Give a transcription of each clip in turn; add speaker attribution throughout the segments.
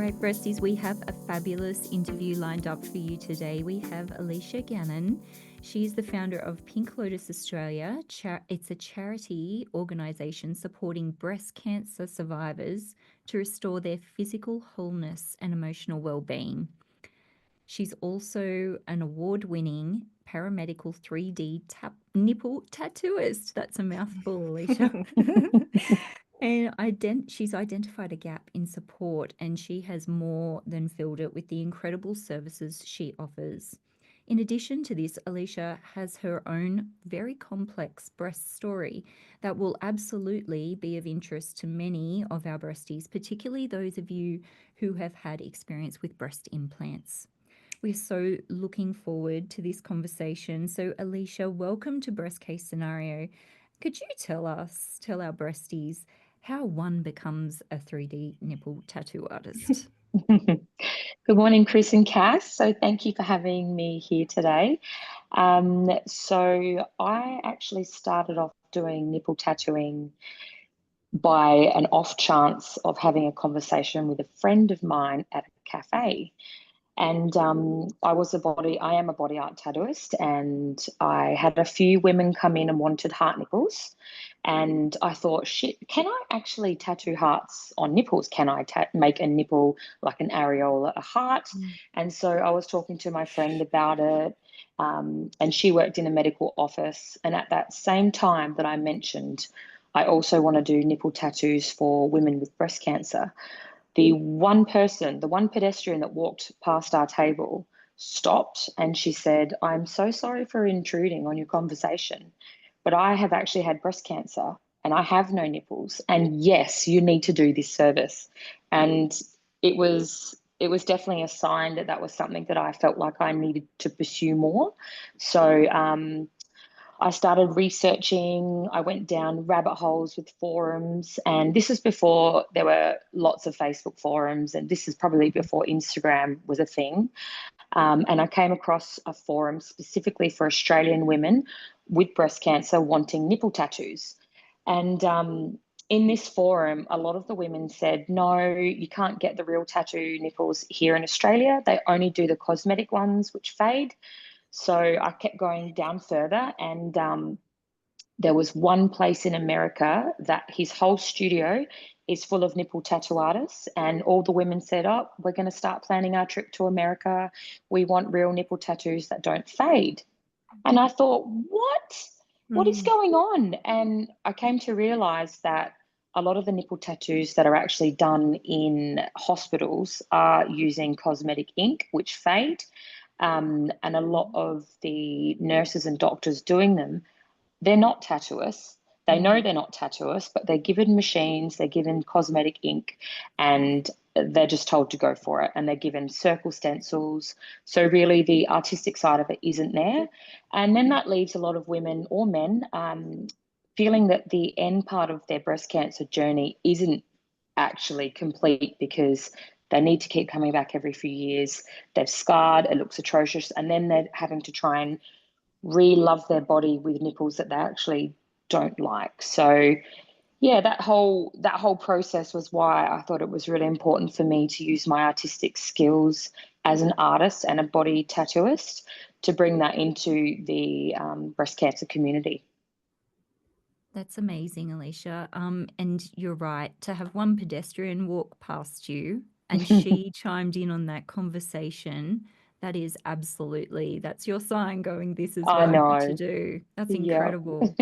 Speaker 1: right, Breasties, we have a fabulous interview lined up for you today. We have Aleisha Gannon. She's the founder of Pink Lotus Australia. It's a charity organisation supporting breast cancer survivors to restore their physical wholeness and emotional well-being. She's also an award-winning Paramedical 3D nipple tattooist. That's a mouthful, Aleisha. And she's identified a gap in support, and she has more than filled it with the incredible services she offers. In addition to this, Aleisha has her own very complex breast story that will absolutely be of interest to many of our breasties, particularly those of you who have had experience with breast implants. We're so looking forward to this conversation. So, Aleisha, welcome to Breast Case Scenario. Could you tell our breasties how one becomes a 3D nipple tattoo artist?
Speaker 2: Good morning, Kris and Cass. So thank you for having me here today. So I actually started off doing nipple tattooing by an off chance of having a conversation with a friend of mine at a cafe. And I am a body art tattooist, and I had a few women come in and wanted heart nipples. And I thought, shit, can I actually tattoo hearts on nipples? Can I make a nipple like an areola, a heart? And so I was talking to my friend about it, and she worked in a medical office. And at that same time that I mentioned, I also want to do nipple tattoos for women with breast cancer. The one pedestrian that walked past our table stopped, and she said, "I'm so sorry for intruding on your conversation, but I have actually had breast cancer and I have no nipples. And yes, you need to do this service." And it was definitely a sign that that was something that I felt like I needed to pursue more. So I started researching. I went down rabbit holes with forums, and this is before there were lots of Facebook forums, and this is probably before Instagram was a thing. And I came across a forum specifically for Australian women with breast cancer wanting nipple tattoos. And in this forum, a lot of the women said, no, you can't get the real tattoo nipples here in Australia. They only do the cosmetic ones, which fade. So I kept going down further, and there was one place in America that his whole studio is full of nipple tattoo artists, and all the women said, oh, we're going to start planning our trip to America. We want real nipple tattoos that don't fade. And I thought, what is going on? And I came to realize that a lot of the nipple tattoos that are actually done in hospitals are using cosmetic ink, which fade. And a lot of the nurses and doctors doing them, they're not tattooists. They know they're not tattooists, but they're given machines, they're given cosmetic ink, and they're just told to go for it. And they're given circle stencils. So really the artistic side of it isn't there. And then that leaves a lot of women or men feeling that the end part of their breast cancer journey isn't actually complete, because they need to keep coming back every few years. They've scarred, it looks atrocious, and then they're having to try and re-love their body with nipples that they actually don't like. So yeah, that whole process was why I thought it was really important for me to use my artistic skills as an artist and a body tattooist to bring that into the breast cancer community.
Speaker 1: That's amazing, Aleisha. And you're right, to have one pedestrian walk past you and she chimed in on that conversation, that is absolutely, that's your sign going, this is what I need to do. That's incredible.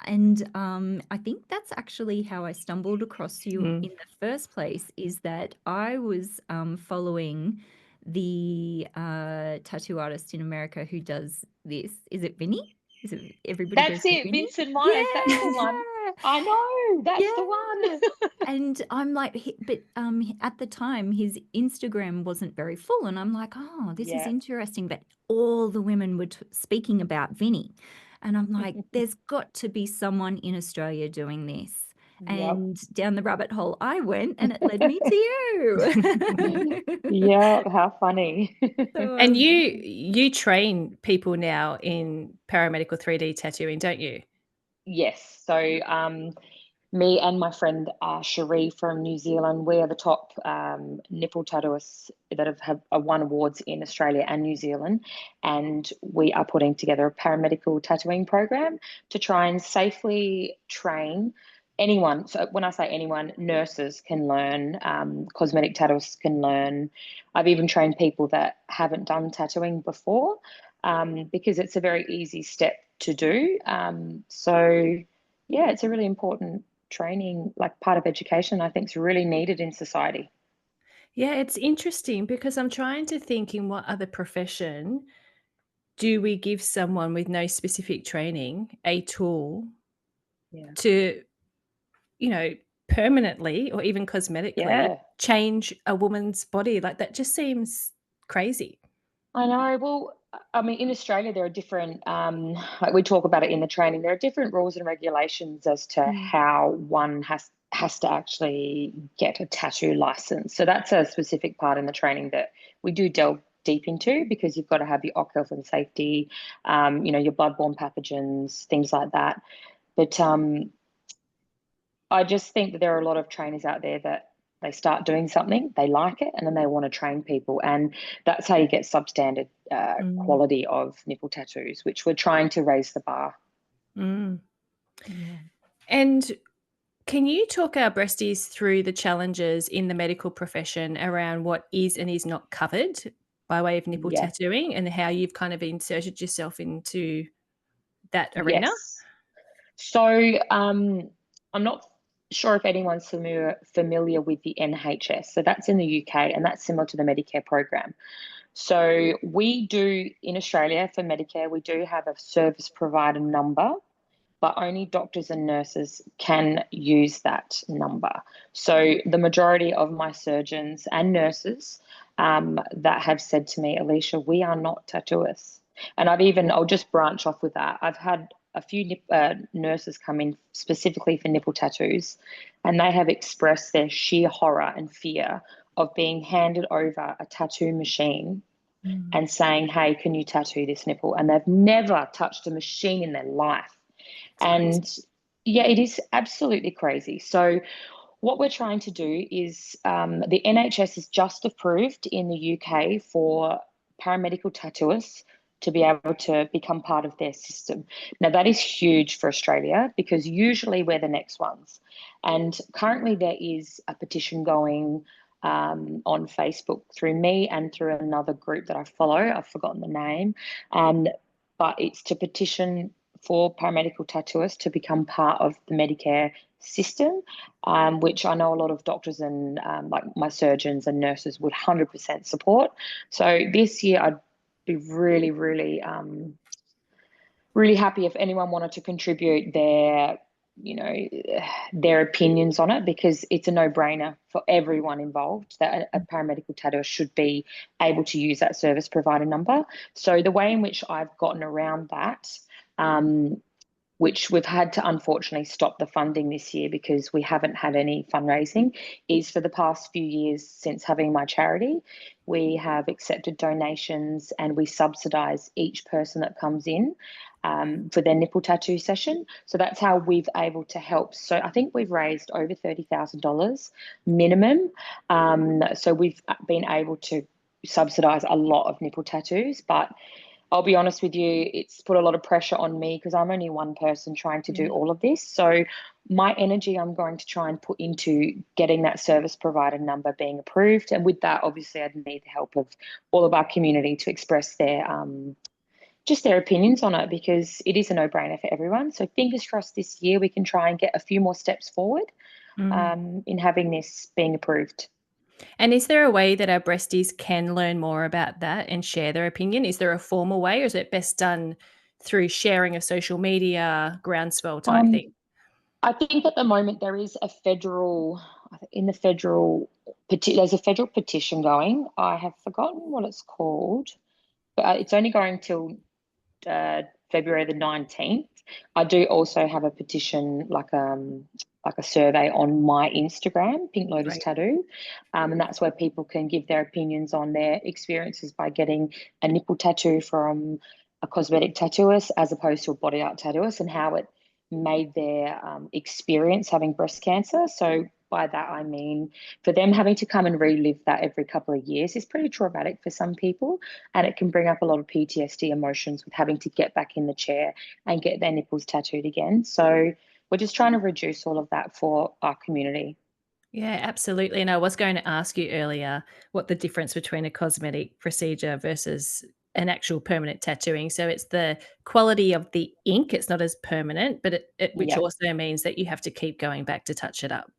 Speaker 1: And I think that's actually how I stumbled across you in the first place, is that I was following the tattoo artist in America who does this. Is it Vinny? Is it everybody?
Speaker 2: That's it, Vincent Myers. Yeah. That's the one. I know. That's the one.
Speaker 1: And I'm like, but at the time his Instagram wasn't very full, and I'm like, oh, this is interesting. But all the women were speaking about Vinny, and I'm like, there's got to be someone in Australia doing this. And down the rabbit hole I went, and it led me to you.
Speaker 2: Yeah, how funny.
Speaker 3: And you train people now in paramedical 3D tattooing, don't you?
Speaker 2: Yes. So me and my friend Cherie from New Zealand, we are the top nipple tattooists that have won awards in Australia and New Zealand. And we are putting together a paramedical tattooing program to try and safely train anyone. So when I say anyone, nurses can learn, cosmetic tattooists can learn. I've even trained people that haven't done tattooing before, because it's a very easy step to do. So yeah, it's a really important training, like part of education, I think is really needed in society.
Speaker 3: Yeah, it's interesting because I'm trying to think in what other profession do we give someone with no specific training a tool
Speaker 2: Yeah.
Speaker 3: to, you know, permanently or even cosmetically
Speaker 2: Yeah.
Speaker 3: change a woman's body? Like that just seems crazy.
Speaker 2: I know. Well, I mean, in Australia, there are different, like we talk about it in the training, there are different rules and regulations as to
Speaker 3: Mm.
Speaker 2: how one has to actually get a tattoo license. So that's a specific part in the training that we do delve deep into, because you've got to have your OC health and safety, your bloodborne pathogens, things like that. But I just think that there are a lot of trainers out there that they start doing something, they like it, and then they want to train people. And that's how you get substandard
Speaker 3: Mm.
Speaker 2: quality of nipple tattoos, which we're trying to raise the bar.
Speaker 3: Mm.
Speaker 1: Yeah.
Speaker 3: And can you talk our breasties through the challenges in the medical profession around what is and is not covered by way of nipple
Speaker 2: Yeah.
Speaker 3: tattooing and how you've kind of inserted yourself into that arena?
Speaker 2: Yes. So I'm not sure if anyone's familiar with the NHS. So that's in the UK, and that's similar to the Medicare program. So we do in Australia for Medicare, we do have a service provider number, but only doctors and nurses can use that number. So the majority of my surgeons and nurses that have said to me, Aleisha, we are not tattooists. And I'll just branch off with that. I've had a few nurses come in specifically for nipple tattoos, and they have expressed their sheer horror and fear of being handed over a tattoo machine
Speaker 1: Mm.
Speaker 2: and saying, hey, can you tattoo this nipple? And they've never touched a machine in their life.
Speaker 3: It's crazy.
Speaker 2: And yeah, it is absolutely crazy. So, what we're trying to do is the NHS has just approved in the UK for paramedical tattooists to be able to become part of their system. Now, that is huge for Australia because usually we're the next ones. And currently, there is a petition going on Facebook through me and through another group that I follow. I've forgotten the name. But it's to petition for paramedical tattooists to become part of the Medicare system, which I know a lot of doctors and like my surgeons and nurses would 100% support. So this year I'd be really, really, really happy if anyone wanted to contribute their opinions on it, because it's a no-brainer for everyone involved that a paramedical tattooist should be able to use that service provider number. So the way in which I've gotten around that, which we've had to unfortunately stop the funding this year because we haven't had any fundraising, is for the past few years since having my charity, we have accepted donations and we subsidise each person that comes in for their nipple tattoo session. So that's how we've able to help. So I think we've raised over $30,000 minimum. So we've been able to subsidise a lot of nipple tattoos, but I'll be honest with you, it's put a lot of pressure on me because I'm only one person trying to do
Speaker 3: Yeah.
Speaker 2: all of this. So my energy I'm going to try and put into getting that service provider number being approved. And with that, obviously, I'd need the help of all of our community to express their just their opinions on it, because it is a no-brainer for everyone. So fingers crossed this year we can try and get a few more steps forward in having this being approved.
Speaker 3: And is there a way that our breasties can learn more about that and share their opinion? Is there a formal way, or is it best done through sharing a social media groundswell type
Speaker 2: Um,
Speaker 3: thing?
Speaker 2: I think at the moment there is a there's a federal petition going. I have forgotten what it's called, but it's only going till February the 19th. I do also have a petition, like a survey on my Instagram, Pink Lotus
Speaker 3: Great.
Speaker 2: Tattoo, and that's where people can give their opinions on their experiences by getting a nipple tattoo from a cosmetic tattooist as opposed to a body art tattooist, and how it made their experience having breast cancer. So by that, I mean, for them having to come and relive that every couple of years is pretty traumatic for some people. And it can bring up a lot of PTSD emotions with having to get back in the chair and get their nipples tattooed again. So we're just trying to reduce all of that for our community.
Speaker 3: Yeah, absolutely. And I was going to ask you earlier what the difference between a cosmetic procedure versus an actual permanent tattooing. So it's the quality of the ink. It's not as permanent, but which
Speaker 2: Yeah.
Speaker 3: also means that you have to keep going back to touch it up.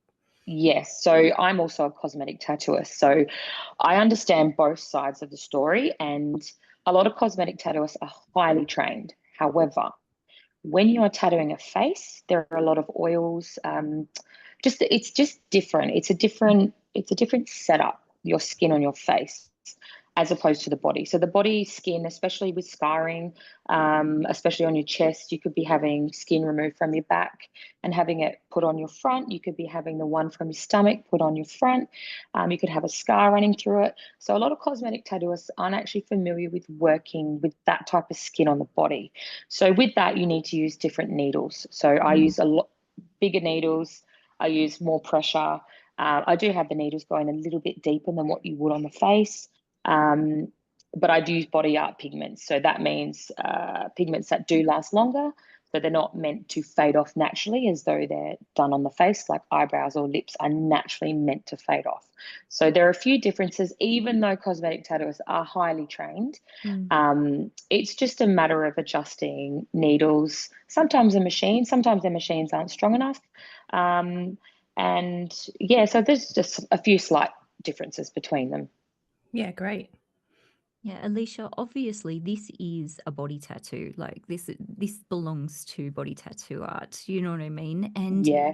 Speaker 2: Yes. So I'm also a cosmetic tattooist. So I understand both sides of the story, and a lot of cosmetic tattooists are highly trained. However, when you are tattooing a face, there are a lot of oils. It's just different. It's a different setup. Your skin on your face, as opposed to the body. So the body skin, especially with scarring, especially on your chest, you could be having skin removed from your back and having it put on your front. You could be having the one from your stomach put on your front. You could have a scar running through it. So a lot of cosmetic tattooists aren't actually familiar with working with that type of skin on the body. So with that, you need to use different needles. So I use a lot bigger needles. I use more pressure. I do have the needles going a little bit deeper than what you would on the face. But I do use body art pigments. So that means pigments that do last longer. So they're not meant to fade off naturally as though they're done on the face, like eyebrows or lips are naturally meant to fade off. So there are a few differences, even though cosmetic tattooists are highly trained. It's just a matter of adjusting needles. Sometimes the machines aren't strong enough. And yeah, so there's just a few slight differences between them.
Speaker 3: Yeah, great.
Speaker 1: Yeah, Aleisha, obviously this is a body tattoo. Like this belongs to body tattoo art. You know what I mean? And
Speaker 2: Yeah.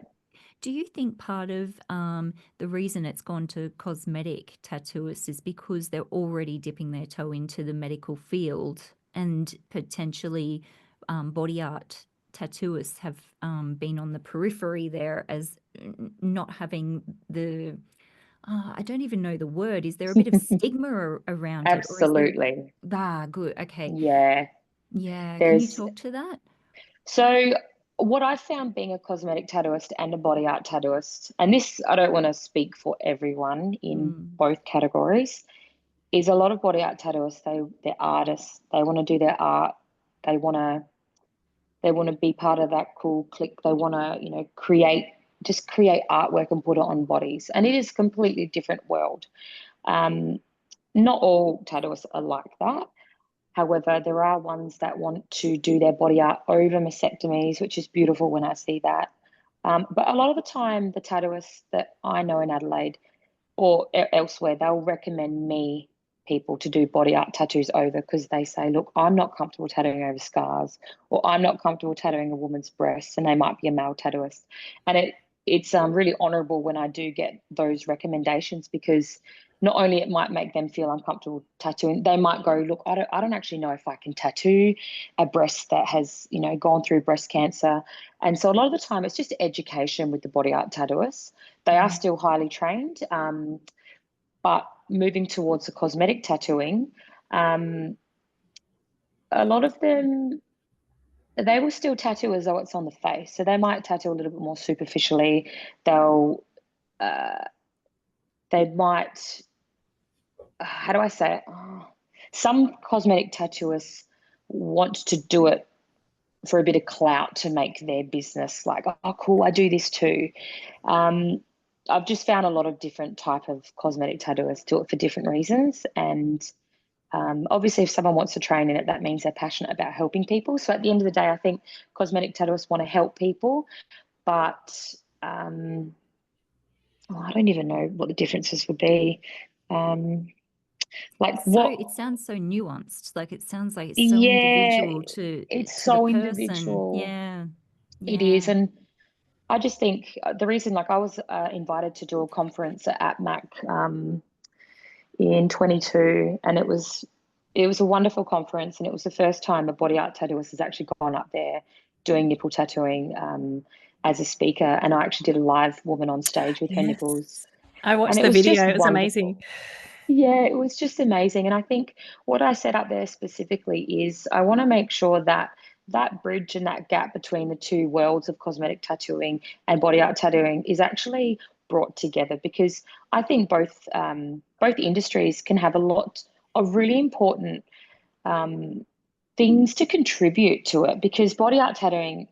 Speaker 1: do you think part of the reason it's gone to cosmetic tattooists is because they're already dipping their toe into the medical field, and potentially body art tattooists have been on the periphery there as not having the I don't even know the word. Is there a bit of stigma around it, or is there?
Speaker 2: Absolutely.
Speaker 1: Good. Okay.
Speaker 2: Yeah.
Speaker 1: Yeah. Can you
Speaker 2: There's
Speaker 1: talk to that?
Speaker 2: so what I found being a cosmetic tattooist and a body art tattooist, and this I don't want to speak for everyone in both categories, is a lot of body art tattooists, they're artists. They want to do their art. They want to be part of that cool clique. They want to, create artwork and put it on bodies. And it is a completely different world. Not all tattooists are like that. However, there are ones that want to do their body art over mastectomies, which is beautiful when I see that. But a lot of the time, the tattooists that I know in Adelaide or elsewhere, they'll recommend me people to do body art tattoos over because they say, look, I'm not comfortable tattooing over scars, or I'm not comfortable tattooing a woman's breasts, and they might be a male tattooist. And it's really honourable when I do get those recommendations, because not only it might make them feel uncomfortable tattooing, they might go, look, I don't actually know if I can tattoo a breast that has, gone through breast cancer. And so a lot of the time it's just education with the body art tattooists. They are still highly trained, but moving towards the cosmetic tattooing, a lot of them, they will still tattoo as though it's on the face. So they might tattoo a little bit more superficially. They might, how do I say it? Some cosmetic tattooists want to do it for a bit of clout to make their business like, oh, cool, I do this too. I've just found a lot of different type of cosmetic tattooists do it for different reasons. And obviously, if someone wants to train in it, that means they're passionate about helping people. So at the end of the day, I think cosmetic tattooists want to help people, but I don't even know what the differences would be.
Speaker 1: It sounds so nuanced. Like it sounds like it's so
Speaker 2: Yeah,
Speaker 1: individual to
Speaker 2: it's
Speaker 1: the
Speaker 2: so
Speaker 1: person.
Speaker 2: individual.
Speaker 1: Yeah.
Speaker 2: It is. And I just think the reason, like I was invited to do a conference at APMAC in 22, and it was a wonderful conference, and it was the first time a body art tattooist has actually gone up there doing nipple tattooing as a speaker, and I actually did a live woman on stage with her nipples.
Speaker 3: I watched
Speaker 2: And
Speaker 3: the video.
Speaker 2: just
Speaker 3: It was amazing.
Speaker 2: Yeah, it was just amazing. And I think what I set up there specifically is I want to make sure that that bridge and that gap between the two worlds of cosmetic tattooing and body art tattooing is actually brought together, because I think both industries can have a lot of really important things to contribute to it, because body art tattooing,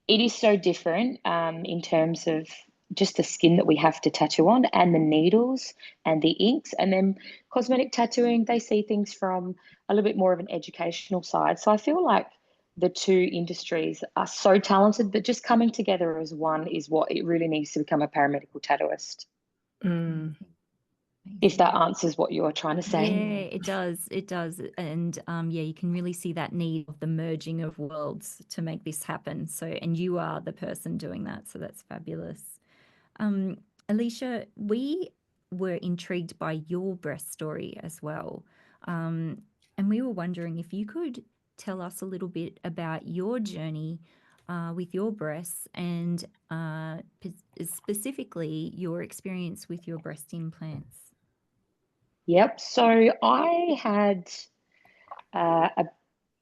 Speaker 2: it is so different in terms of just the skin that we have to tattoo on and the needles and the inks. And then cosmetic tattooing, they see things from a little bit more of an educational side. So I feel like the two industries are so talented, but just coming together as one is what it really needs to become a paramedical tattooist.
Speaker 3: Mm.
Speaker 2: If that answers what you're trying to say.
Speaker 1: Yeah, it does. It does. And yeah, you can really see that need of the merging of worlds to make this happen. So, and you are the person doing that. So that's fabulous. Aleisha, we were intrigued by your breast story as well. And we were wondering if you could tell us a little bit about your journey with your breasts, and specifically your experience with your breast implants.
Speaker 2: Yep. So I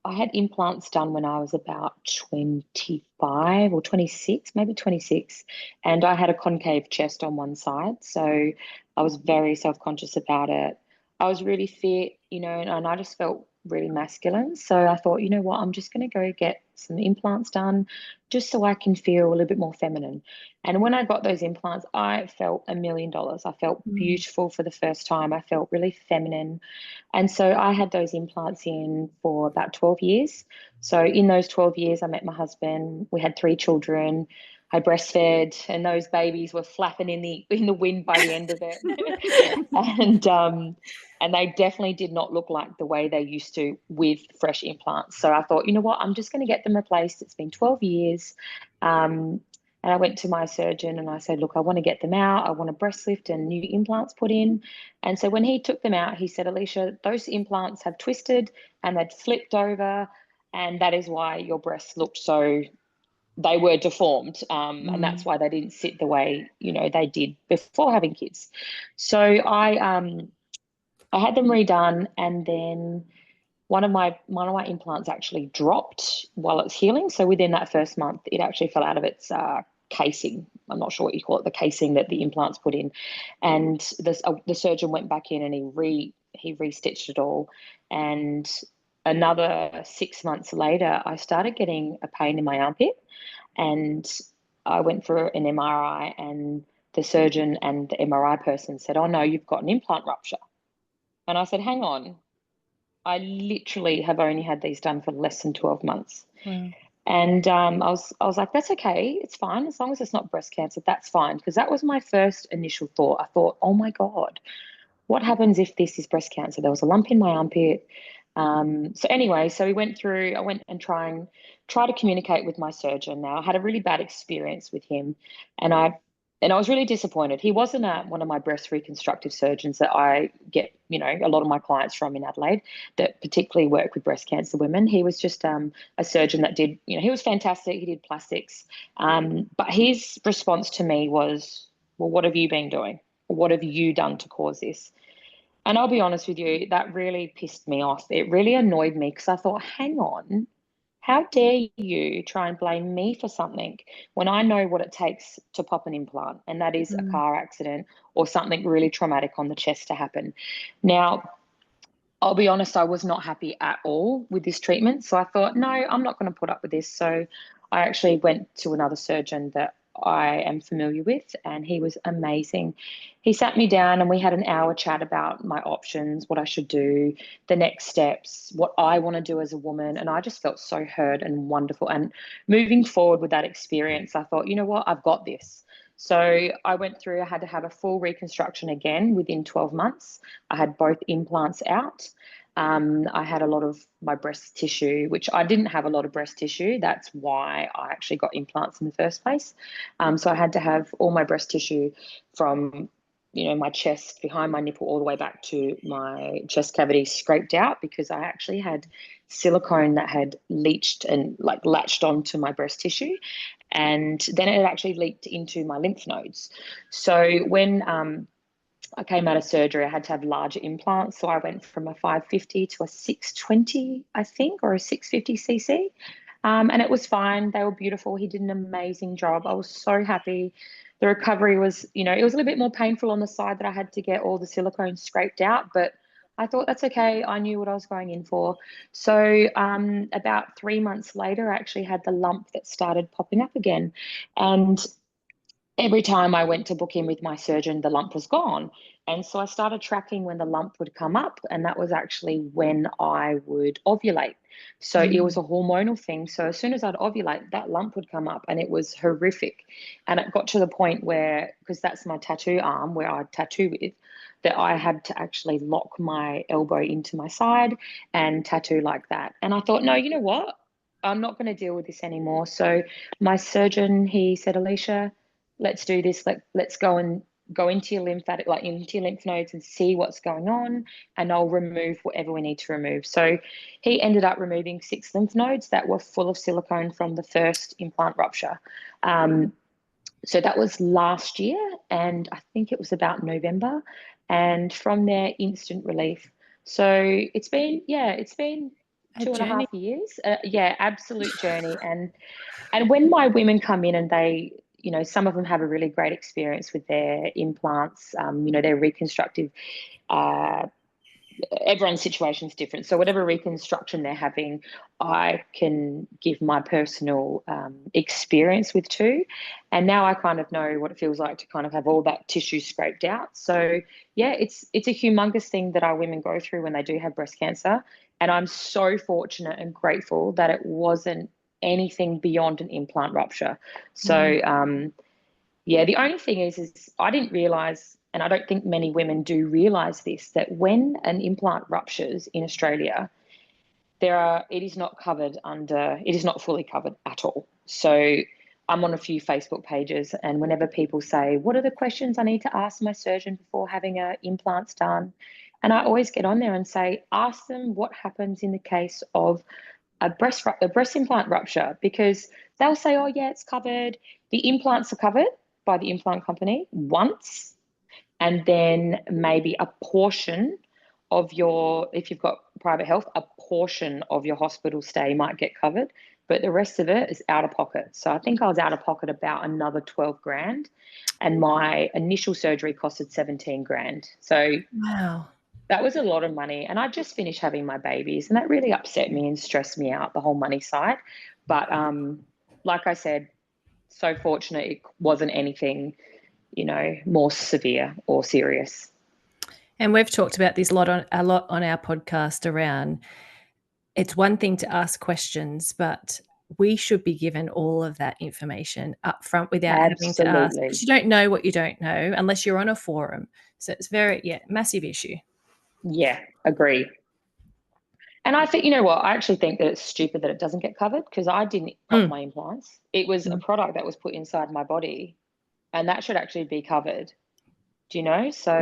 Speaker 2: had implants done when I was about 25 or 26, maybe 26, and I had a concave chest on one side. So I was very self-conscious about it. I was really fit, and I just felt really masculine. So I thought, you know what, I'm just going to go get some implants done just so I can feel a little bit more feminine. And when I got those implants, I felt $1,000,000. I felt beautiful for the first time. I felt really feminine. And so I had those implants in for about 12 years. So in those 12 years, I met my husband. We had 3 children. I breastfed, and those babies were flapping in the wind by the end of it. And they definitely did not look like the way they used to with fresh implants. So I thought, you know what, I'm just going to get them replaced. It's been 12 years. And I went to my surgeon and I said, look, I want to get them out. I want a breast lift and new implants put in. And so when he took them out, he said, Aleisha, those implants have twisted and they'd flipped over. And that is why your breasts looked so, they were deformed. And that's why they didn't sit the way, they did before having kids. So I had them redone, and then one of my implants actually dropped while it's healing. So within that first month, it actually fell out of its casing. I'm not sure what you call it, the casing that the implants put in. And the surgeon went back in and he restitched it all. And another 6 months later, I started getting a pain in my armpit, and I went for an MRI, and the surgeon and the MRI person said, oh no, you've got an implant rupture. And I said, hang on, I literally have only had these done for less than 12 months.
Speaker 3: Wow.
Speaker 2: And I was like, that's okay. It's fine. As long as it's not breast cancer, that's fine. Because that was my first initial thought. I thought, oh my God, what happens if this is breast cancer? There was a lump in my armpit. So anyway, I went and try to communicate with my surgeon. Now, I had a really bad experience with him, and I was really disappointed. He wasn't one of my breast reconstructive surgeons that I get, a lot of my clients from in Adelaide that particularly work with breast cancer women. He was just a surgeon that did, he was fantastic. He did plastics. But his response to me was, well, what have you been doing? What have you done to cause this? And I'll be honest with you, that really pissed me off. It really annoyed me, because I thought, hang on, how dare you try and blame me for something when I know what it takes to pop an implant, and that is a car accident or something really traumatic on the chest to happen. Now, I'll be honest, I was not happy at all with this treatment. So I thought, no, I'm not going to put up with this. So I actually went to another surgeon that I am familiar with, and he was amazing. He sat me down and we had an hour chat about my options, what I should do, the next steps, what I want to do as a woman. And I just felt so heard and wonderful. And moving forward with that experience, I thought, you know what, I've got this. So I went through, I had to have a full reconstruction again within 12 months. I had both implants out. I had a lot of my breast tissue, which I didn't have a lot of breast tissue. That's why I actually got implants in the first place. So I had to have all my breast tissue from, my chest, behind my nipple, all the way back to my chest cavity scraped out, because I actually had silicone that had leached and latched onto my breast tissue. And then it actually leaked into my lymph nodes. So when I came out of surgery, I had to have larger implants. So I went from a 550 to a 620, I think, or a 650 cc. And it was fine. They were beautiful. He did an amazing job. I was so happy. The recovery was, it was a little bit more painful on the side that I had to get all the silicone scraped out, but I thought that's okay. I knew what I was going in for. So about 3 months later, I actually had the lump that started popping up again. And every time I went to book in with my surgeon, the lump was gone. And so I started tracking when the lump would come up, and that was actually when I would ovulate. So it was a hormonal thing. So as soon as I'd ovulate, that lump would come up, and it was horrific. And it got to the point where, because that's my tattoo arm where I tattoo with, that I had to actually lock my elbow into my side and tattoo like that. And I thought, no, you know what? I'm not going to deal with this anymore. So my surgeon, he said, Aleisha, let's do this. Let's go into your lymphatic, like into your lymph nodes, and see what's going on, and I'll remove whatever we need to remove. So he ended up removing 6 lymph nodes that were full of silicone from the first implant rupture. So that was last year, and I think it was about November, and from there, instant relief. So it's been 2.5 years. Absolute journey. And when my women come in and they, some of them have a really great experience with their implants, their reconstructive, everyone's situation is different. So whatever reconstruction they're having, I can give my personal experience with too. And now I kind of know what it feels like to kind of have all that tissue scraped out. So yeah, it's a humongous thing that our women go through when they do have breast cancer. And I'm so fortunate and grateful that it wasn't anything beyond an implant rupture. So the only thing is I didn't realize, and I don't think many women do realize this, that when an implant ruptures in Australia, it is not fully covered at all. So I'm on a few Facebook pages, and whenever people say, what are the questions I need to ask my surgeon before having implants done? And I always get on there and say, ask them what happens in the case of a breast implant rupture, because they'll say, oh yeah, it's covered. The implants are covered by the implant company once, and then maybe a portion of if you've got private health, a portion of your hospital stay might get covered, but the rest of it is out of pocket. So I think I was out of pocket about another 12 grand, and my initial surgery costed 17 grand. So
Speaker 3: wow,
Speaker 2: that was a lot of money. And I just finished having my babies, and that really upset me and stressed me out, the whole money side. But like I said, so fortunate it wasn't anything, more severe or serious.
Speaker 3: And we've talked about this a lot on our podcast around, it's one thing to ask questions, but we should be given all of that information up front without having to ask, because you don't know what you don't know unless you're on a forum. So it's massive issue.
Speaker 2: Yeah, agree. And I think, you know what, I actually think that it's stupid that it doesn't get covered, because I didn't pop my implants. It was a product that was put inside my body, and that should actually be covered. Do you know? So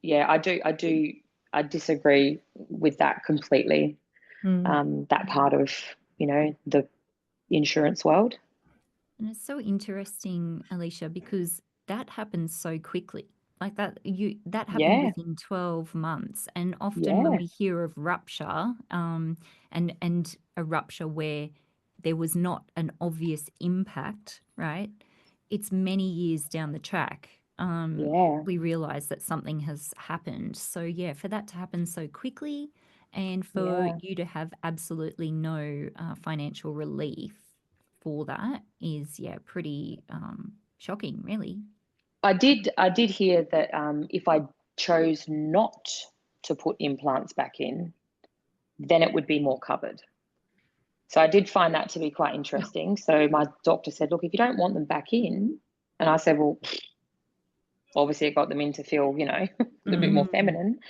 Speaker 2: I disagree with that completely. That part of, the insurance world.
Speaker 1: And it's so interesting, Aleisha, because that happens so quickly. Like that happened within 12 months. And often when we hear of rupture, and a rupture where there was not an obvious impact, right? It's many years down the track. We realize that something has happened. So for that to happen so quickly, and for you to have absolutely no financial relief for that is pretty shocking, really.
Speaker 2: I did hear that if I chose not to put implants back in, then it would be more covered. So I did find that to be quite interesting. So my doctor said, look, if you don't want them back in, and I said, well, obviously I got them in to feel, a bit more feminine.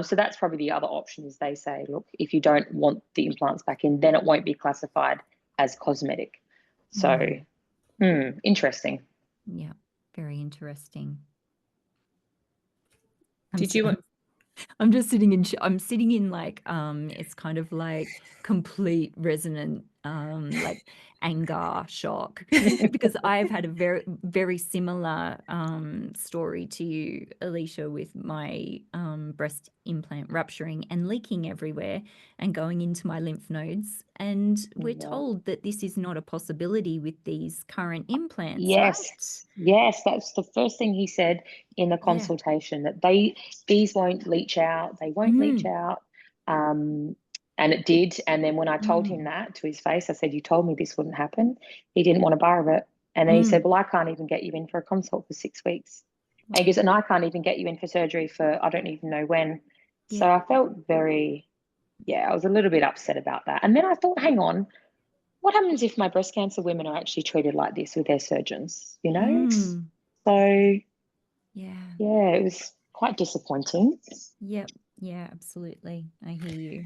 Speaker 2: So that's probably the other option, is they say, look, if you don't want the implants back in, then it won't be classified as cosmetic. So interesting.
Speaker 1: Yeah, very interesting. I'm just sitting in, I'm sitting in like, it's kind of like complete resonant like anger, shock, because I've had a very, very similar story to you, Aleisha, with my breast implant rupturing and leaking everywhere and going into my lymph nodes. And we're told that this is not a possibility with these current implants, right?
Speaker 2: Yes, that's the first thing he said in the consultation, that these won't leach out, they won't leach out. And it did. And then when I told him that to his face, I said, you told me this wouldn't happen. He didn't want a bar of it. And then he said, well, I can't even get you in for a consult for 6 weeks. And he goes, and I can't even get you in for surgery for I don't even know when. So I felt very, I was a little bit upset about that. And then I thought, hang on, what happens if my breast cancer women are actually treated like this with their surgeons, you know? So, it was quite disappointing.
Speaker 1: Yep. Yeah, absolutely. I hear you.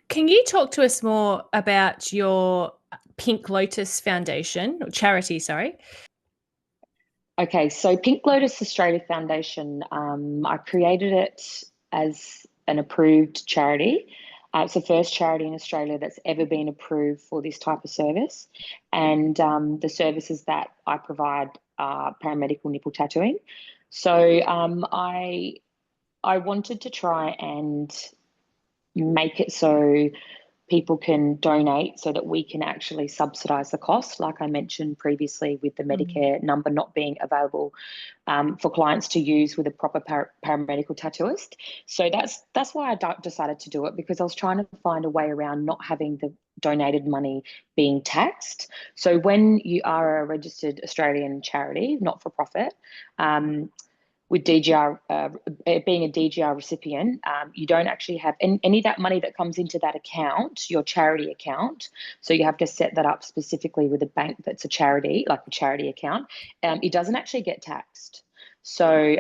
Speaker 3: Can you talk to us more about your Pink Lotus Foundation, or charity, sorry?
Speaker 2: Okay, so Pink Lotus Australia Foundation, I created it as an approved charity. It's the first charity in Australia that's ever been approved for this type of service. And the services that I provide are paramedical nipple tattooing. So I wanted to try and make it so people can donate so that we can actually subsidise the cost, like I mentioned previously with the Medicare number not being available for clients to use with a proper paramedical tattooist. So that's why I decided to do it, because I was trying to find a way around not having the donated money being taxed. So when you are a registered Australian charity, not for profit, with DGR, being a DGR recipient, you don't actually have any of that money that comes into that account, your charity account. So you have to set that up specifically with a bank that's a charity, like a charity account. It doesn't actually get taxed. So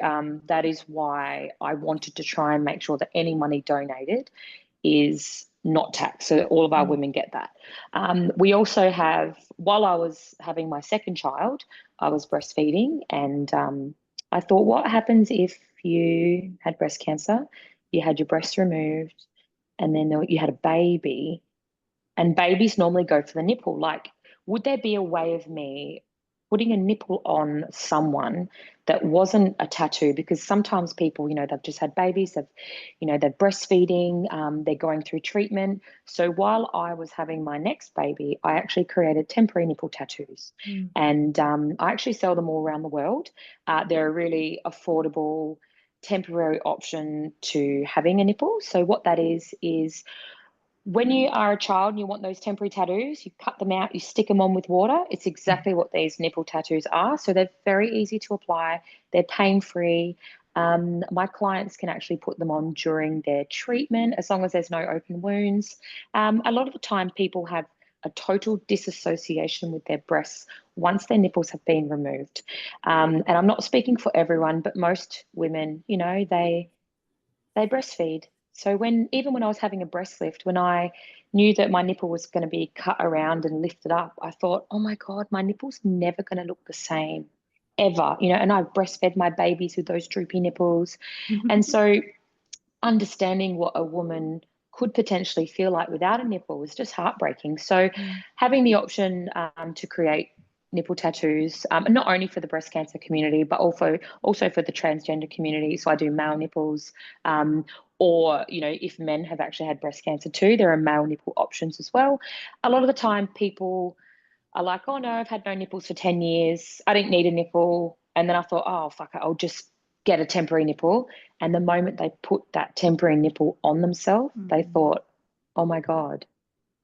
Speaker 2: that is why I wanted to try and make sure that any money donated is not taxed, so that all of our women get that. We also have, while I was having my second child, I was breastfeeding, and I thought, what happens if you had breast cancer, you had your breast removed, and then you had a baby, and babies normally go for the nipple? Like, would there be a way of me putting a nipple on someone that wasn't a tattoo? Because sometimes people, they've just had babies, they're breastfeeding, they're going through treatment. So while I was having my next baby, I actually created temporary nipple tattoos, and I actually sell them all around the world. They're a really affordable temporary option to having a nipple. So what that is when you are a child and you want those temporary tattoos, you cut them out, you stick them on with water. It's exactly what these nipple tattoos are. So they're very easy to apply. They're pain-free. My clients can actually put them on during their treatment as long as there's no open wounds. A lot of the time people have a total disassociation with their breasts once their nipples have been removed. And I'm not speaking for everyone, but most women, they breastfeed. So even when I was having a breast lift, when I knew that my nipple was going to be cut around and lifted up, I thought, oh my God, my nipple's never going to look the same ever, and I've breastfed my babies with those droopy nipples. And so understanding what a woman could potentially feel like without a nipple was just heartbreaking. So having the option to create nipple tattoos, not only for the breast cancer community, but also for the transgender community. So I do male nipples, or, if men have actually had breast cancer too, there are male nipple options as well. A lot of the time people are like, oh no, I've had no nipples for 10 years. I didn't need a nipple. And then I thought, oh, fuck it, I'll just get a temporary nipple. And the moment they put that temporary nipple on themselves, they thought, oh my God,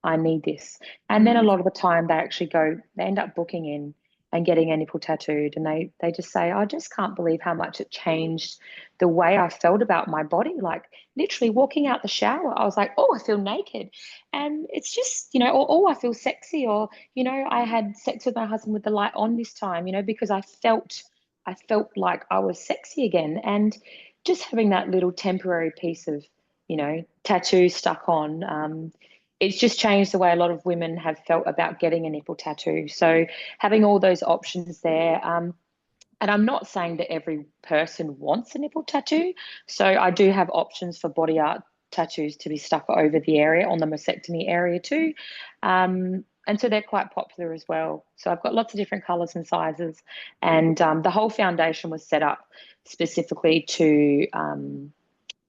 Speaker 2: I need this. And then a lot of the time they end up booking in and getting a nipple tattooed, and they just say, I just can't believe how much it changed the way I felt about my body. Like literally walking out the shower, I was like, oh, I feel naked. And it's just, or oh, I feel sexy, or, I had sex with my husband with the light on this time, because I felt like I was sexy again. And just having that little temporary piece of, tattoo stuck on, it's just changed the way a lot of women have felt about getting a nipple tattoo. So having all those options there, and I'm not saying that every person wants a nipple tattoo. So I do have options for body art tattoos to be stuck over the area, on the mastectomy area too. And so they're quite popular as well. So I've got lots of different colours and sizes, and the whole foundation was set up specifically to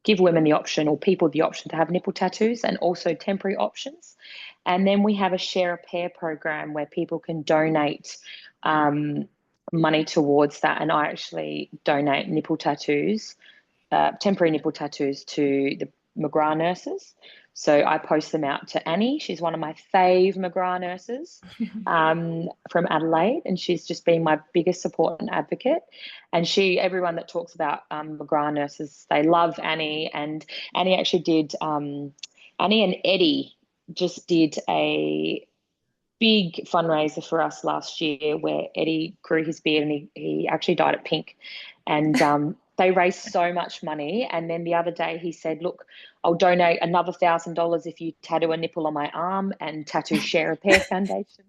Speaker 2: give women the option, or people the option, to have nipple tattoos, and also temporary options. And then we have a share a pair program where people can donate money towards that. And I actually donate nipple tattoos, temporary nipple tattoos, to the McGrath nurses. So I post them out to Annie. She's one of my fave McGrath nurses from Adelaide, and she's just been my biggest support and advocate. And everyone that talks about McGrath nurses, they love Annie. And Annie actually did, Annie and Eddie just did a big fundraiser for us last year, where Eddie grew his beard and he actually dyed it pink. And they raised so much money. And then the other day he said, look, I'll donate another $1,000 if you tattoo a nipple on my arm and tattoo Share a Pair Foundation.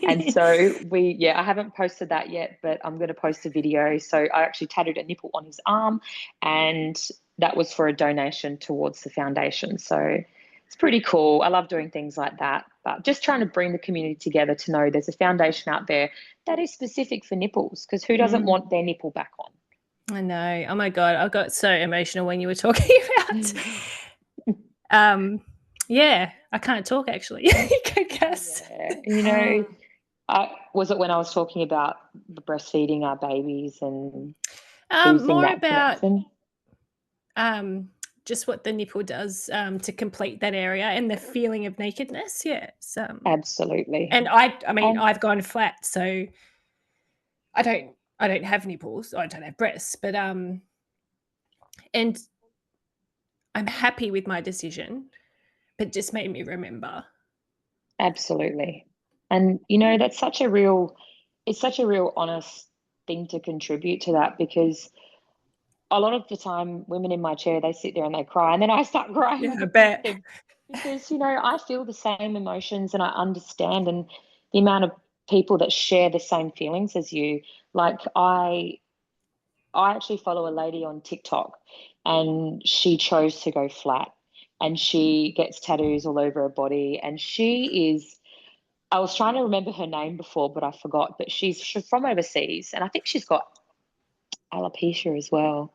Speaker 2: And so I haven't posted that yet, but I'm going to post a video. So I actually tattooed a nipple on his arm, and that was for a donation towards the foundation. So it's pretty cool. I love doing things like that, but just trying to bring the community together to know there's a foundation out there that is specific for nipples, because who doesn't want their nipple back on?
Speaker 3: I know. Oh my God. I got so emotional when you were talking about, yeah, I can't talk actually. Cass.
Speaker 2: Yeah. Was it when I was talking about breastfeeding our babies and
Speaker 3: more
Speaker 2: that
Speaker 3: about
Speaker 2: connection?
Speaker 3: just what the nipple does to complete that area and the feeling of nakedness. Yes.
Speaker 2: Absolutely.
Speaker 3: And I mean, I've gone flat, so I don't have nipples. I don't have breasts, but and I'm happy with my decision, but it just made me remember.
Speaker 2: Absolutely. And it's such a real honest thing to contribute to that, because a lot of the time women in my chair, they sit there and they cry, and then I start crying.
Speaker 3: Yeah, I bet.
Speaker 2: Because I feel the same emotions, and I understand, and the amount of people that share the same feelings as you. Like I actually follow a lady on TikTok, and she chose to go flat, and she gets tattoos all over her body, and I was trying to remember her name before, but I forgot. But she's from overseas, and I think she's got alopecia as well.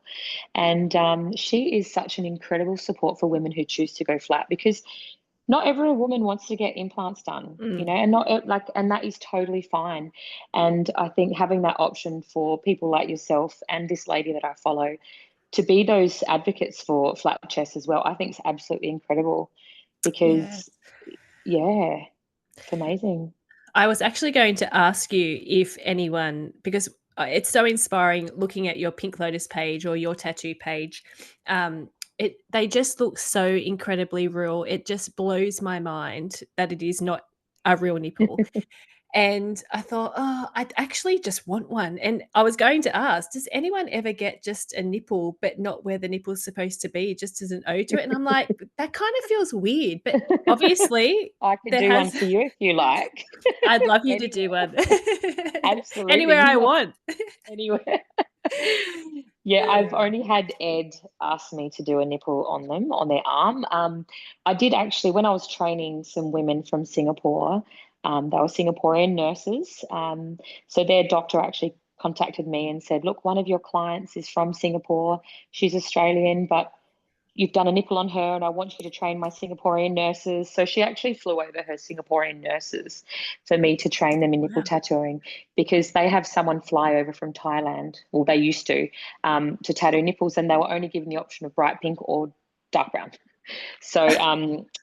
Speaker 2: And she is such an incredible support for women who choose to go flat, because not every woman wants to get implants done, and that is totally fine. And I think having that option for people like yourself and this lady that I follow to be those advocates for flat chest as well, I think is absolutely incredible, because it's amazing.
Speaker 3: I was actually going to ask you if anyone, because it's so inspiring looking at your Pink Lotus page or your tattoo page. They just look so incredibly real. It just blows my mind that it is not a real nipple. And I thought, I actually just want one. And I was going to ask, does anyone ever get just a nipple, but not where the nipple's supposed to be, just as an ode to it? And I'm like, that kind of feels weird. But obviously,
Speaker 2: I could do one for you if you like.
Speaker 3: I'd love you to do one.
Speaker 2: Absolutely.
Speaker 3: Anywhere I want.
Speaker 2: Anywhere. Yeah, I've only had Ed ask me to do a nipple on them, on their arm. I did actually, when I was training some women from Singapore, they were Singaporean nurses. So their doctor actually contacted me and said, look, one of your clients is from Singapore. She's Australian, but you've done a nipple on her, and I want you to train my Singaporean nurses. So she actually flew over her Singaporean nurses for me to train them in nipple tattooing, because they have someone fly over from Thailand, or they used to tattoo nipples, and they were only given the option of bright pink or dark brown. So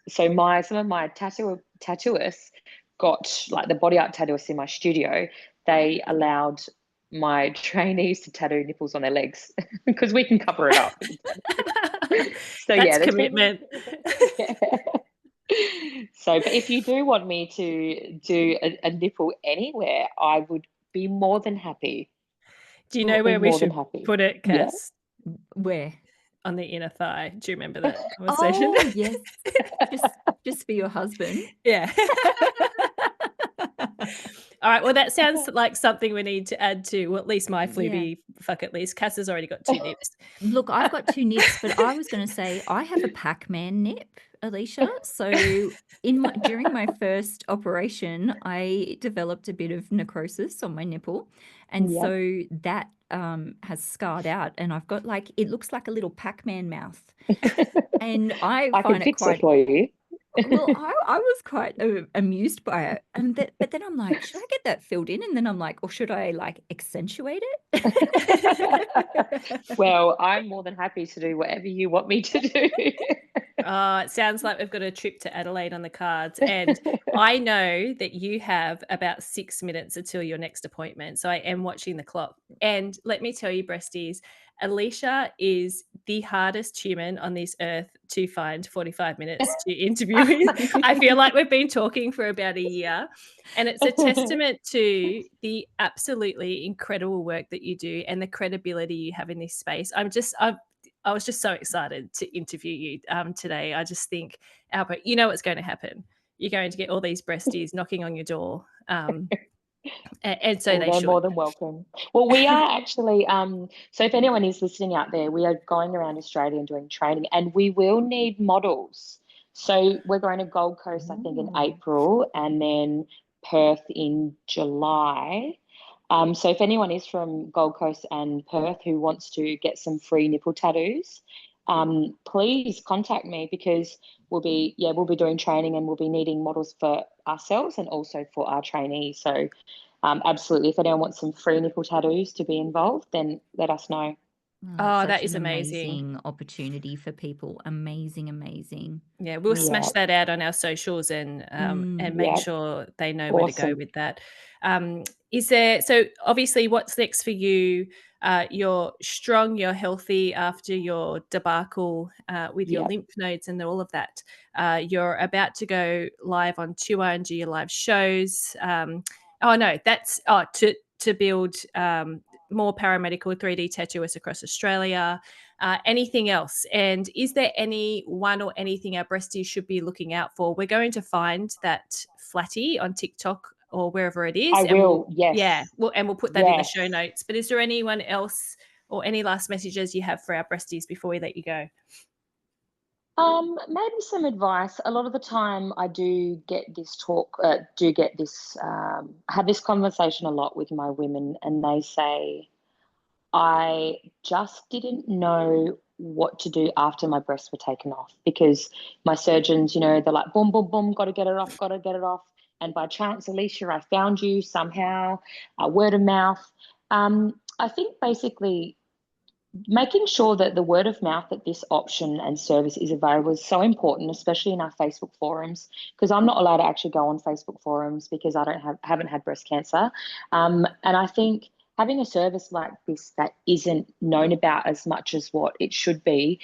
Speaker 2: some of my tattooists got, like the Body Art Tattooist in my studio, they allowed my trainees to tattoo nipples on their legs because we can cover it up. So
Speaker 3: that's commitment.
Speaker 2: So, but if you do want me to do a nipple anywhere, I would be more than happy.
Speaker 3: Do you know where we should put it, Cass?
Speaker 1: Yeah. Where?
Speaker 3: On the inner thigh. Do you remember that conversation?
Speaker 1: Oh, yes. just for your husband.
Speaker 3: Yeah. All right. Well, that sounds like something we need to add to, well, at least my
Speaker 1: Yeah.
Speaker 3: Fluby fucket list. Cass has already got 2 nips.
Speaker 1: Look, I've got 2 nips, but I was going to say I have a Pac-Man nip, Aleisha. So during my first operation, I developed a bit of necrosis on my nipple, and
Speaker 2: Yep.
Speaker 1: so that has scarred out, and I've got like, it looks like a little Pac-Man mouth, and I
Speaker 2: I can
Speaker 1: find it
Speaker 2: fix it
Speaker 1: quite.
Speaker 2: for you.
Speaker 1: Well, I was quite amused by it, and but then I'm like, should I get that filled in? And then I'm like, or should I like accentuate it?
Speaker 2: Well, I'm more than happy to do whatever you want me to do.
Speaker 3: Oh, it sounds like we've got a trip to Adelaide on the cards. And I know that you have about 6 minutes until your next appointment. So I am watching the clock. And let me tell you, breasties, Aleisha is the hardest human on this earth to find 45 minutes to interview with. I feel like we've been talking for about a year. And it's a testament to the absolutely incredible work that you do and the credibility you have in this space. I was just so excited to interview you today. I just think, Albert, you know what's going to happen. You're going to get all these breasties knocking on your door. And so
Speaker 2: Well,
Speaker 3: they
Speaker 2: they're
Speaker 3: should.
Speaker 2: more than welcome. Well, we are actually, so if anyone is listening out there, we are going around Australia and doing training, and we will need models. So we're going to Gold Coast, I think, in April, and then Perth in July. So if anyone is from Gold Coast and Perth who wants to get some free nipple tattoos, please contact me, because we'll be doing training, and we'll be needing models for ourselves and also for our trainees. So absolutely, if anyone wants some free nipple tattoos to be involved, then let us know.
Speaker 3: Oh,
Speaker 1: Such
Speaker 3: that is
Speaker 1: an
Speaker 3: amazing.
Speaker 1: opportunity for people. Amazing.
Speaker 3: Yeah, we'll
Speaker 2: Yeah.
Speaker 3: smash that out on our socials and make
Speaker 2: Yeah.
Speaker 3: sure they know where to go
Speaker 2: Awesome.
Speaker 3: with that. Is there, so obviously what's next for you? You're strong, you're healthy after your debacle with your
Speaker 2: Yeah.
Speaker 3: lymph nodes and all of that. You're about to go live on tour and do your live shows. That's to build more paramedical 3D tattooists across Australia. Anything else? And is there anyone or anything our breasties should be looking out for? We're going to find that flatty on TikTok or wherever it is.
Speaker 2: I
Speaker 3: and
Speaker 2: will, yes.
Speaker 3: Yeah, we'll put that in the
Speaker 2: Yes.
Speaker 3: show notes. But is there anyone else or any last messages you have for our breasties before we let you go?
Speaker 2: Maybe some advice. A lot of the time I do get this have this conversation a lot with my women, and they say, I just didn't know what to do after my breasts were taken off, because my surgeons, they're like, boom, boom, boom, got to get it off, got to get it off. And by chance, Aleisha, I found you somehow, word of mouth. I think basically making sure that the word of mouth that this option and service is available is so important, especially in our Facebook forums, because I'm not allowed to actually go on Facebook forums because I haven't had breast cancer. And I think having a service like this that isn't known about as much as what it should be,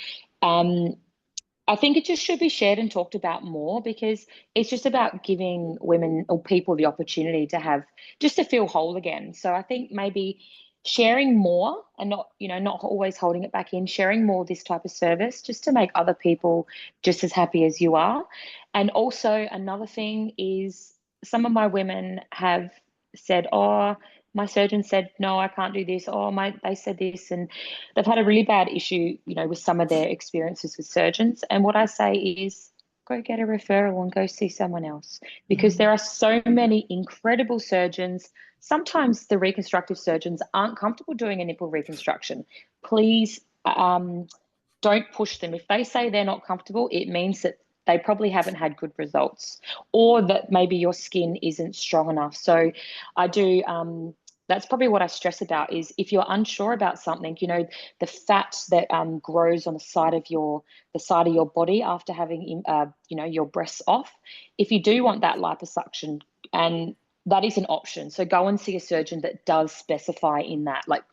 Speaker 2: I think it just should be shared and talked about more, because it's just about giving women or people the opportunity to feel whole again. So I think maybe sharing more, and not always holding it back in, sharing more this type of service, just to make other people just as happy as you are. And also another thing is, some of my women have said, oh, my surgeon said, no, I can't do this. Oh, they said this. And they've had a really bad issue, with some of their experiences with surgeons. And what I say is, go get a referral and go see someone else, because there are so many incredible surgeons. Sometimes the reconstructive surgeons aren't comfortable doing a nipple reconstruction. Please don't push them. If they say they're not comfortable, it means that they probably haven't had good results, or that maybe your skin isn't strong enough. So I do, that's probably what I stress about, is if you're unsure about something, the fat that grows on the side of your body after having your breasts off, if you do want that liposuction, and that is an option, so go and see a surgeon that does specify in that. Like,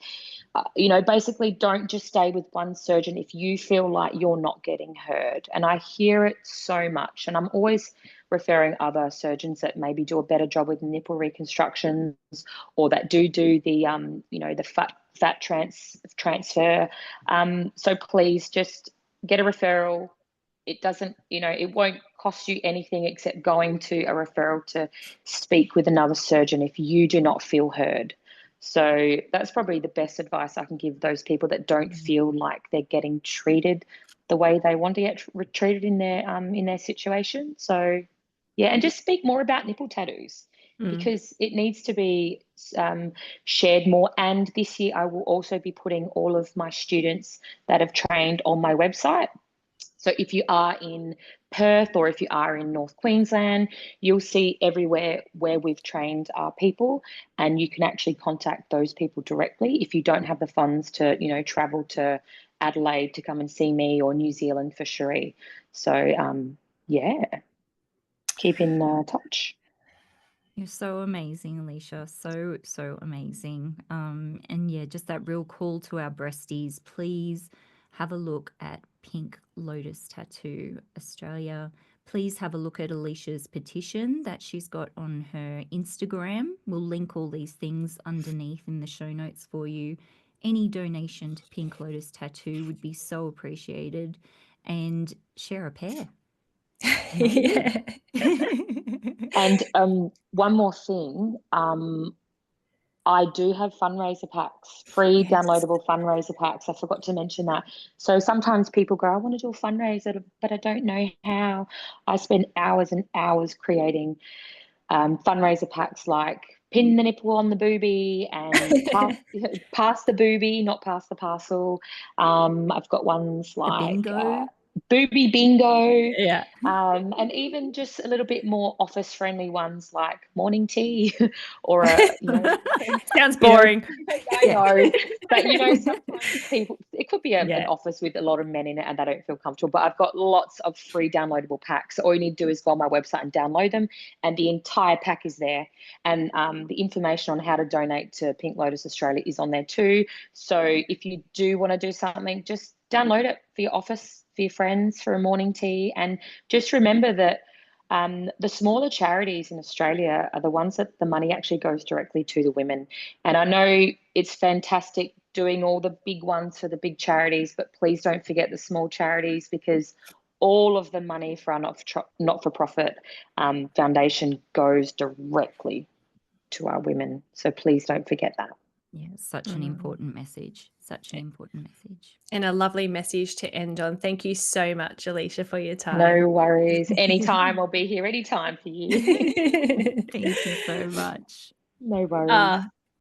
Speaker 2: basically don't just stay with one surgeon if you feel like you're not getting heard. And I hear it so much, and I'm always referring other surgeons that maybe do a better job with nipple reconstructions, or that do the the fat transfer. So please just get a referral, it doesn't, it won't cost you anything except going to a referral to speak with another surgeon if you do not feel heard. So that's probably the best advice I can give those people that don't feel like they're getting treated the way they want to get treated in their situation. So yeah, and just speak more about nipple tattoos because it needs to be shared more. And this year I will also be putting all of my students that have trained on my website. So if you are in Perth or if you are in North Queensland, you'll see everywhere where we've trained our people, and you can actually contact those people directly if you don't have the funds to, travel to Adelaide to come and see me, or New Zealand for Cherie. So yeah, keep in touch.
Speaker 1: You're so amazing, Aleisha. So amazing. And yeah, just that real call to our breasties. Please have a look at Pink Lotus Tattoo Australia. Please have a look at Aleisha's petition that she's got on her Instagram. We'll link all these things underneath in the show notes for you. Any donation to Pink Lotus Tattoo would be so appreciated. And share a pair.
Speaker 3: Yeah.
Speaker 2: And one more thing, I do have fundraiser packs, free downloadable fundraiser packs. I forgot to mention that. So sometimes people go, I want to do a fundraiser, but I don't know how. I spend hours and hours creating fundraiser packs, like pin the nipple on the boobie and pass the boobie, not pass the parcel. I've got ones like
Speaker 1: bingo.
Speaker 2: Boobie bingo.
Speaker 3: Yeah.
Speaker 2: And even just a little bit more office friendly ones like morning tea or
Speaker 3: sounds boring.
Speaker 2: I know, but sometimes people, it could be an office with a lot of men in it and they don't feel comfortable, but I've got lots of free downloadable packs. All you need to do is go on my website and download them, and the entire pack is there, and the information on how to donate to Pink Lotus Australia is on there too. So if you do want to do something, just download it for your office, for your friends, for a morning tea. And just remember that the smaller charities in Australia are the ones that the money actually goes directly to the women. And I know it's fantastic doing all the big ones for the big charities, but please don't forget the small charities, because all of the money for our not-for-profit foundation goes directly to our women. So please don't forget that.
Speaker 1: Yeah, such an important message. Such an important message.
Speaker 3: And a lovely message to end on. Thank you so much, Aleisha, for your time.
Speaker 2: No worries. Anytime. I'll be here anytime for you.
Speaker 1: Thank you so much.
Speaker 2: No worries.